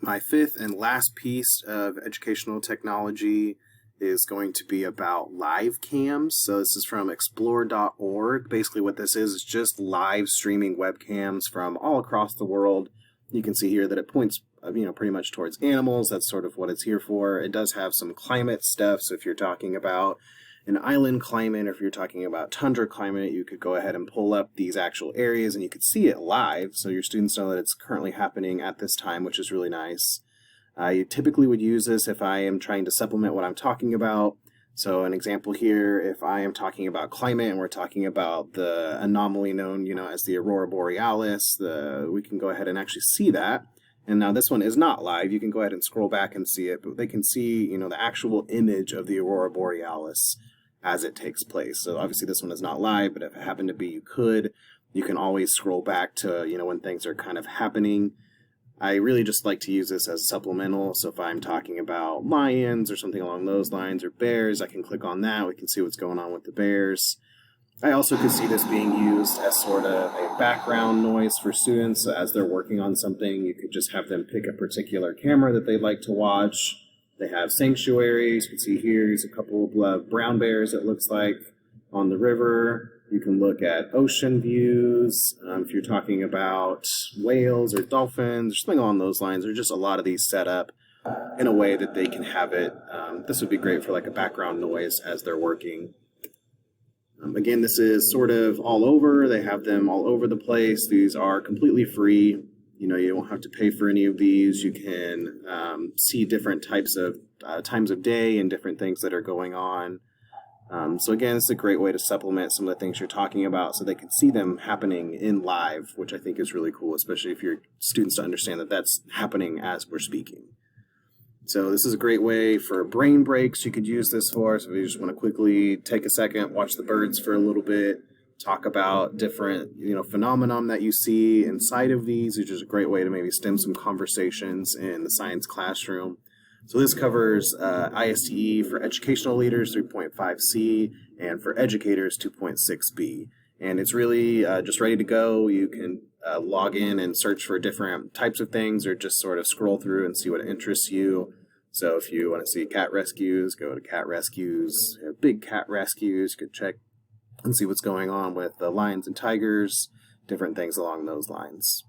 My fifth and last piece of educational technology is going to be about LiveCams. So this is from explore.org. Basically what this is just live streaming webcams from all across the world. You can see here that it points pretty much towards animals. That's sort of what it's here for. It does have some climate stuff. So if you're talking about an island climate, or if you're talking about tundra climate, you could go ahead and pull up these actual areas and you could see it live. So your students know that it's currently happening at this time, which is really nice. I typically would use this if I am trying to supplement what I'm talking about. So an example here, if I am talking about climate and we're talking about the anomaly known, as the aurora borealis, we can go ahead and actually see that. And now this one is not live. You can go ahead and scroll back and see it, but they can see, the actual image of the aurora borealis as it takes place. So obviously this one is not live, but if it happened to be, you can always scroll back to, when things are kind of happening. I really just like to use this as supplemental. So if I'm talking about lions or something along those lines, or bears, I can click on that. We can see what's going on with the bears. I also could see this being used as sort of a background noise for students. So as they're working on something, you could just have them pick a particular camera that they'd like to watch. They have sanctuaries. You can see here, here's a couple of brown bears, it looks like, on the river. You can look at ocean views. If you're talking about whales or dolphins or something along those lines, there's just a lot of these set up in a way that they can have it. This would be great for like a background noise as they're working. Again, this is sort of all over. They have them all over the place. These are completely free. You don't have to pay for any of these. You can see different types of times of day and different things that are going on. So again, it's a great way to supplement some of the things you're talking about so they can see them happening in live, which I think is really cool, especially if your students to understand that that's happening as we're speaking. So this is a great way for brain breaks you could use this for. So if you just want to quickly take a second, watch the birds for a little bit, talk about different, phenomenon that you see inside of these, which is a great way to maybe stem some conversations in the science classroom. So this covers ISTE for educational leaders 3.5C and for educators 2.6B. And it's really just ready to go. You can log in and search for different types of things or just sort of scroll through and see what interests you. So if you want to see cat rescues, go to cat rescues. Big cat rescues, you could check and see what's going on with the lions and tigers, different things along those lines.